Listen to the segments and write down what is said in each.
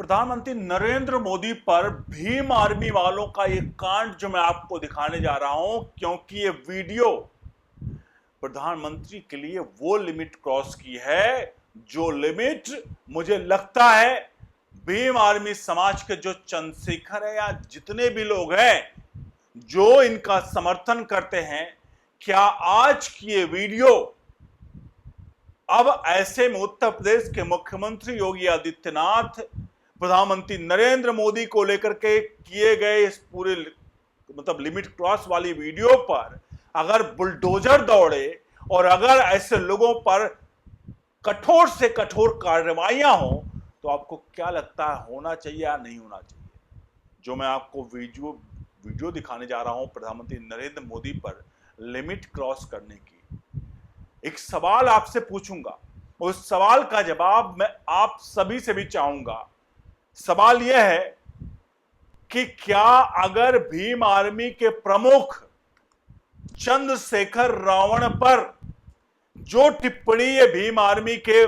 प्रधानमंत्री नरेंद्र मोदी पर भीम आर्मी वालों का एक कांड जो मैं आपको दिखाने जा रहा हूं, क्योंकि ये वीडियो प्रधानमंत्री के लिए वो लिमिट क्रॉस की है जो लिमिट मुझे लगता है भीम आर्मी समाज के जो चंद्रशेखर है या जितने भी लोग हैं जो इनका समर्थन करते हैं, क्या आज की ये वीडियो अब ऐसे में उत्तर प्रदेश के मुख्यमंत्री योगी आदित्यनाथ प्रधानमंत्री नरेंद्र मोदी को लेकर के किए गए इस पूरे लिमिट क्रॉस वाली वीडियो पर अगर बुलडोजर दौड़े और अगर ऐसे लोगों पर कठोर से कठोर कार्रवाइयां हो, तो आपको क्या लगता है होना चाहिए या नहीं होना चाहिए? जो मैं आपको वीडियो दिखाने जा रहा हूं प्रधानमंत्री नरेंद्र मोदी पर लिमिट क्रॉस करने की, एक सवाल आपसे पूछूंगा, उस सवाल का जवाब मैं आप सभी से भी चाहूंगा। सवाल यह है कि क्या अगर भीम आर्मी के प्रमुख चंद्रशेखर रावण पर जो टिप्पणी ये भीम आर्मी के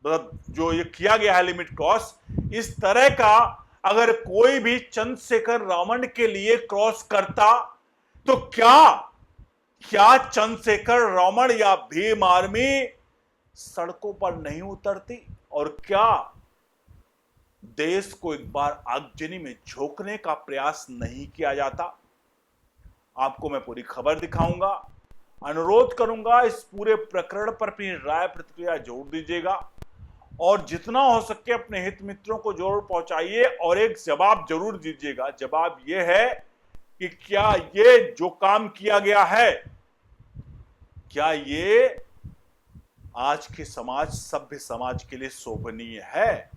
जो ये किया गया है लिमिट क्रॉस, इस तरह का अगर कोई भी चंद्रशेखर रावण के लिए क्रॉस करता, तो क्या चंद्रशेखर रावण या भीम आर्मी सड़कों पर नहीं उतरती और क्या देश को एक बार आगजनी में झोंकने का प्रयास नहीं किया जाता? आपको मैं पूरी खबर दिखाऊंगा। अनुरोध करूंगा इस पूरे प्रकरण पर अपनी राय प्रतिक्रिया जोड़ दीजिएगा और जितना हो सके अपने हित मित्रों को जरूर पहुंचाइए और एक जवाब जरूर दीजिएगा। जवाब यह है कि क्या ये जो काम किया गया है, क्या ये आज के समाज, सभ्य समाज के लिए शोभनीय है?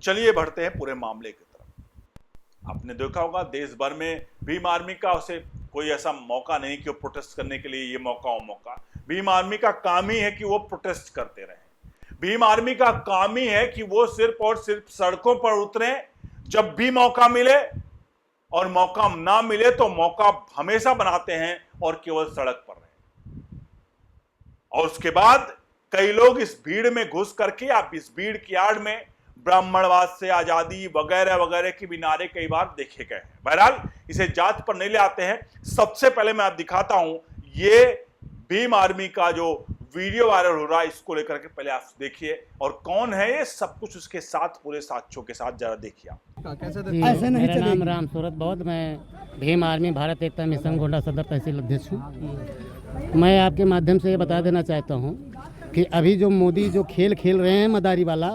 चलिए बढ़ते हैं पूरे मामले की तरफ। आपने देखा होगा देश भर में भीम आर्मी का उसे कोई ऐसा मौका नहीं कि वो प्रोटेस्ट करने के लिए ये मौका हो मौका। भीम आर्मी का काम ही है कि वो प्रोटेस्ट करते रहें। भीम आर्मी का काम ही है कि वो सिर्फ और सिर्फ सड़कों पर उतरे जब भी मौका मिले, और मौका ना मिले तो मौका हमेशा बनाते हैं और केवल सड़क पर रहे। और उसके बाद कई लोग इस भीड़ में घुस करके, आप इस भीड़ की आड़ में ब्राह्मणवाद से आजादी वगैरह वगैरह के भी नारे कई बार देखे गए हैं। बहरहाल इसे जांच पर नहीं ले आते हैं। सबसे पहले मैं आप दिखाता हूं ये भीम आर्मी का जो वीडियो वायरल हो रहा है, इसको लेकर के पहले आप देखिए और कौन है ये, सब कुछ उसके साथ पूरे साक्ष्यों के साथ जरा देखिए आप। मेरा नाम राम सूरत बौद्ध, मैं भीम आर्मी भारत एकता मिशन गोंडा सदर तहसील अध्यक्ष हूँ। मैं आपके माध्यम से ये बता देना चाहता हूँ कि अभी जो मोदी जो खेल खेल रहे हैं मदारी वाला,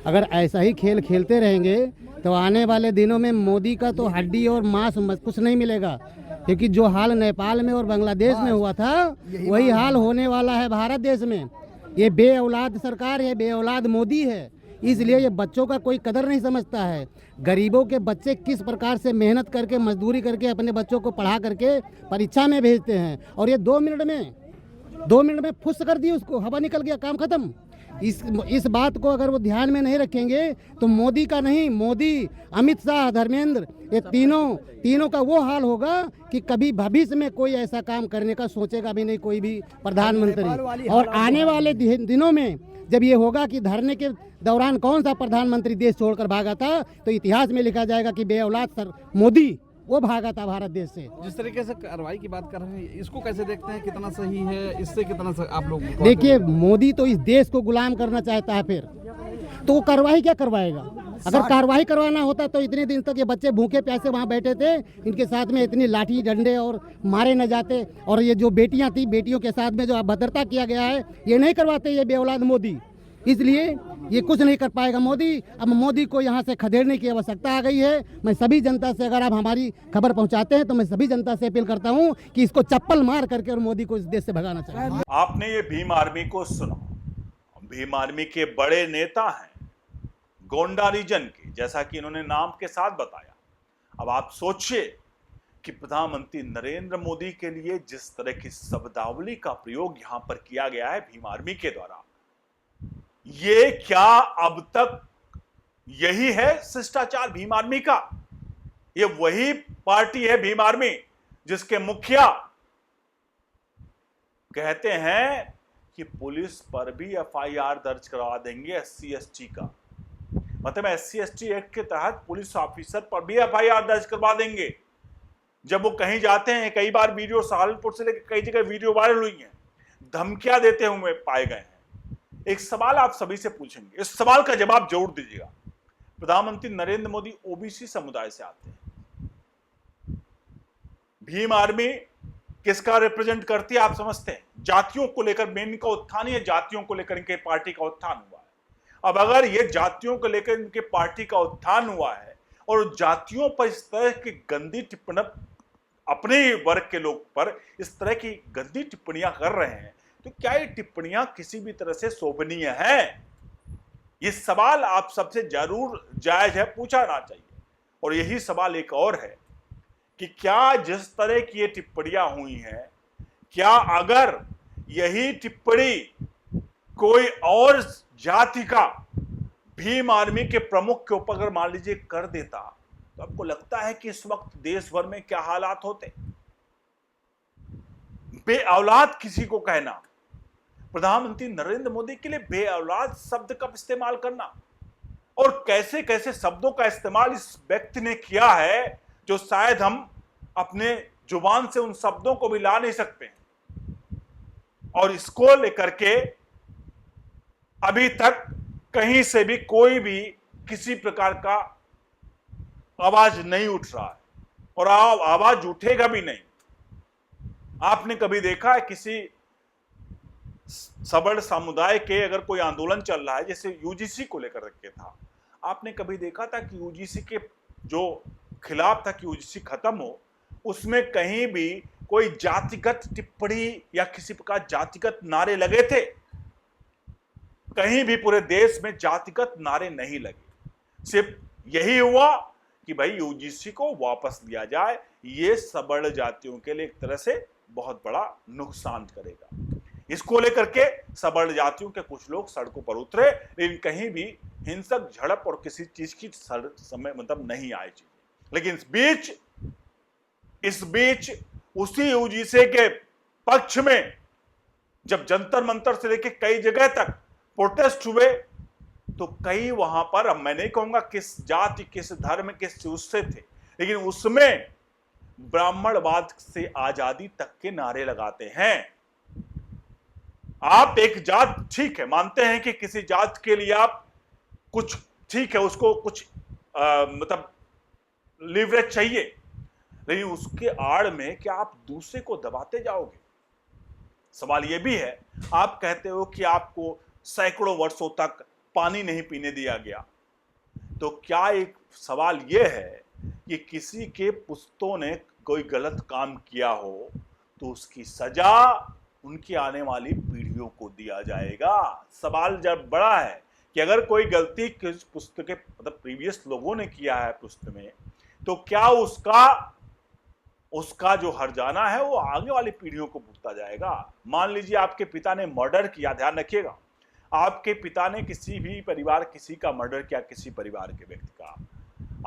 अगर ऐसा ही खेल खेलते रहेंगे तो आने वाले दिनों में मोदी का तो हड्डी और मांस कुछ नहीं मिलेगा, क्योंकि जो हाल नेपाल में और बांग्लादेश में हुआ था वही हाल होने वाला है भारत देश में। ये बे औलाद सरकार है, बे औलाद मोदी है, इसलिए ये बच्चों का कोई कदर नहीं समझता है। गरीबों के बच्चे किस प्रकार से मेहनत करके मजदूरी करके अपने बच्चों को पढ़ा करके परीक्षा में भेजते हैं, और ये 2 मिनट में फुस कर दिए, उसको हवा निकल गया, काम खत्म। इस बात को अगर वो ध्यान में नहीं रखेंगे तो मोदी का नहीं, मोदी, अमित शाह, धर्मेंद्र, ये तीनों का वो हाल होगा कि कभी भविष्य में कोई ऐसा काम करने का सोचेगा भी नहीं कोई भी प्रधानमंत्री। और आने वाले दिनों में जब ये होगा कि धरने के दौरान कौन सा प्रधानमंत्री देश छोड़कर भागा था, तो इतिहास में लिखा जाएगा कि बे औलाद सर मोदी वो भागा था भारत देश से। जिस तरीके से कार्रवाई की बात कर रहे हैं, इसको कैसे देखते हैं, कितना सही है, इससे कितना आप लोग देखिए, मोदी तो इस देश को गुलाम करना चाहता है, फिर तो वो कार्रवाई क्या करवाएगा? अगर कार्रवाई करवाना होता तो इतने दिन तक ये बच्चे भूखे प्यासे वहाँ बैठे थे, इनके साथ में इतनी लाठी डंडे और मारे न जाते। और ये जो बेटियां थी, बेटियों के साथ में जो अभद्रता किया गया है, ये नहीं करवाते ये बे औलाद मोदी, इसलिए ये कुछ नहीं कर पाएगा मोदी। अब मोदी को यहाँ से खदेड़ने की आवश्यकता आ गई है। मैं सभी जनता से, अगर आप हमारी खबर पहुँचाते हैं तो मैं सभी जनता से अपील करता हूँ कि इसको चप्पल मार करके और मोदी को इस देश से भगाना चाहिए। आपने ये भीम आर्मी को सुना, भीम आर्मी के बड़े नेता हैं गोंडा रीजन के, जैसा कि इन्होंने नाम के साथ बताया। अब आप सोचिए कि प्रधानमंत्री नरेंद्र मोदी के लिए जिस तरह की शब्दावली का प्रयोग यहां पर किया गया है भीम आर्मी के द्वारा, ये क्या अब तक यही है शिष्टाचार भीम आर्मी का? ये वही पार्टी है भीम आर्मी जिसके मुखिया कहते हैं कि पुलिस पर भी एफआईआर दर्ज करवा देंगे SC ST का। मतलब SC/ST एक्ट के तहत पुलिस ऑफिसर पर भी FIR दर्ज करवा देंगे जब वो कहीं जाते हैं। कई बार वीडियो सहारनपुर से लेकर कई जगह वीडियो वायरल हुई हैं, धमकियां देते हुए पाए गए हैं। एक सवाल आप सभी से पूछेंगे, इस सवाल का जवाब जरूर दीजिएगा। प्रधानमंत्री नरेंद्र मोदी OBC समुदाय से आते हैं। भीम आर्मी किसका रिप्रेजेंट करती है आप समझते हैं? जातियों को लेकर मेन इनका उत्थान ही है, जातियों को लेकर इनके पार्टी का उत्थान हुआ है। अब अगर ये जातियों को लेकर इनके पार्टी का उत्थान हुआ है और जातियों पर इस तरह की गंदी टिप्पणी, अपने वर्ग के लोग पर इस तरह की गंदी टिप्पणियां कर रहे हैं, तो क्या ये टिप्पणियां किसी भी तरह से शोभनीय है? ये सवाल आप सबसे जरूर जायज है, पूछा ना चाहिए। और यही सवाल एक और है कि क्या जिस तरह की ये टिप्पणियां हुई हैं, क्या अगर यही टिप्पणी कोई और जाति का भीम आर्मी के प्रमुख के ऊपर अगर मान लीजिए कर देता, तो आपको लगता है कि इस वक्त देश भर में क्या हालात होते? बे औलाद किसी को कहना, प्रधानमंत्री नरेंद्र मोदी के लिए बे औलाद शब्द का इस्तेमाल करना, और कैसे कैसे शब्दों का इस्तेमाल इस व्यक्ति ने किया है जो शायद हम अपने जुबान से उन शब्दों को भी ला नहीं सकते। और इसको लेकर के अभी तक कहीं से भी कोई भी किसी प्रकार का आवाज नहीं उठ रहा है और आवाज उठेगा भी नहीं। आपने कभी देखा है किसी सवर्ण समुदाय के अगर कोई आंदोलन चल रहा है, जैसे UGC को लेकर के था, आपने कभी देखा था कि UGC के जो खिलाफ था कि UGC खत्म हो, उसमें कहीं भी कोई जातिगत टिप्पणी या किसी प्रकार जातिगत नारे लगे थे? कहीं भी पूरे देश में जातिगत नारे नहीं लगे। सिर्फ यही हुआ कि भाई UGC को वापस लिया जाए। ये सवर्ण जातियों के लिए एक तरह से बहुत बड़ा नुकसान करेगा। इसको लेकर के सवर्ण जातियों के कुछ लोग सड़कों पर उतरे, लेकिन कहीं भी हिंसक झड़प और किसी चीज की समय मतलब नहीं आई चीज। लेकिन इस बीच उसी UGC के पक्ष में जब जंतर मंतर से लेकर कई जगह तक प्रोटेस्ट हुए, तो कई वहां पर, अब मैं नहीं कहूंगा किस जाति, किस धर्म, किस उससे थे, लेकिन उसमें ब्राह्मणवाद से आजादी तक के नारे लगाते हैं। आप एक जात, ठीक है, मानते हैं कि किसी जात के लिए आप कुछ, ठीक है, उसको कुछ मतलब लीवरेज चाहिए, लेकिन उसके आड़ में क्या आप दूसरे को दबाते जाओगे? सवाल यह भी है, आप कहते हो कि आपको सैकड़ों वर्षों तक पानी नहीं पीने दिया गया, तो क्या एक सवाल यह है कि किसी के पुश्तों ने कोई गलत काम किया हो तो उसकी सजा उनकी आने वाली पीढ़ियों को दिया जाएगा? सवाल जब बड़ा है कि अगर कोई गलती किस पुश्त के मतलब प्रीवियस लोगों ने किया है पुश्त में, तो क्या उसका जो हर्जाना है वो आगे वाली पीढ़ियों को भुगता जाएगा? मान लीजिए आपके पिता ने मर्डर किया, ध्यान रखिएगा, आपके पिता ने किसी भी परिवार, किसी का मर्डर किया, किसी परिवार के व्यक्ति का,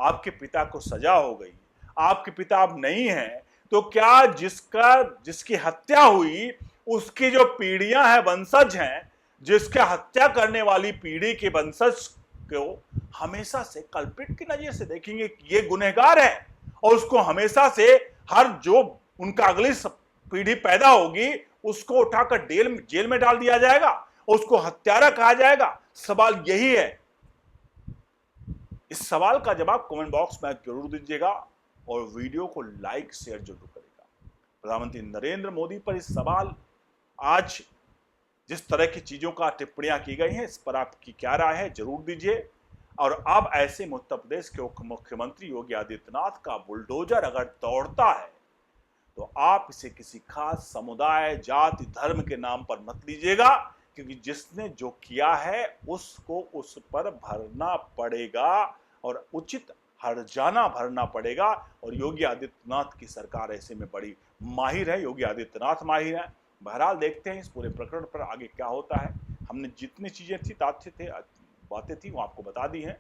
आपके पिता को सजा हो गई, आपके पिता अब नहीं है, तो क्या जिसकी हत्या हुई उसकी जो पीढ़ियां हैं, वंशज हैं, जिसके हत्या करने वाली पीढ़ी के वंशज को हमेशा से कल्प्रिट की नजर से देखेंगे कि ये गुनहगार है, और उसको हमेशा से हर जो उनका अगली पीढ़ी पैदा होगी उसको उठाकर जेल में डाल दिया जाएगा, उसको हत्यारा कहा जाएगा। सवाल यही है। इस सवाल का जवाब कमेंट बॉक्स में जरूर दीजिएगा और वीडियो को लाइक शेयर जरूर करेगा। प्रधानमंत्री नरेंद्र मोदी पर इस सवाल, आज जिस तरह की चीजों का टिप्पणियां की गई हैं, इस पर आपकी क्या राय है जरूर दीजिए। और अब ऐसे में उत्तर प्रदेश के मुख्यमंत्री योगी आदित्यनाथ का बुलडोजर अगर दौड़ता है, तो आप इसे किसी खास समुदाय, जाति, धर्म के नाम पर मत लीजिएगा, क्योंकि जिसने जो किया है उसको उस पर भरना पड़ेगा और उचित हर्जाना भरना पड़ेगा। और योगी आदित्यनाथ की सरकार ऐसे में बड़ी माहिर है, योगी आदित्यनाथ माहिर है। बहरहाल देखते हैं इस पूरे प्रकरण पर आगे क्या होता है। हमने जितनी चीजें थी, तथ्य थे, बातें थी, वो आपको बता दी हैं।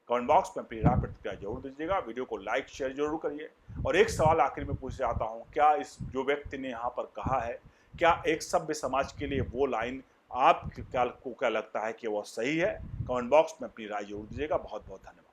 कमेंट बॉक्स में अपनी राय प्रतिक्रिया जरूर दीजिएगा, वीडियो को लाइक शेयर जरूर करिए। और एक सवाल आखिर में पूछना चाहता हूं, क्या इस जो व्यक्ति ने यहाँ पर कहा है, क्या एक सभ्य समाज के लिए वो लाइन आपको क्या लगता है कि वो सही है? कमेंट बॉक्स में अपनी राय जरूर दीजिएगा। बहुत बहुत धन्यवाद।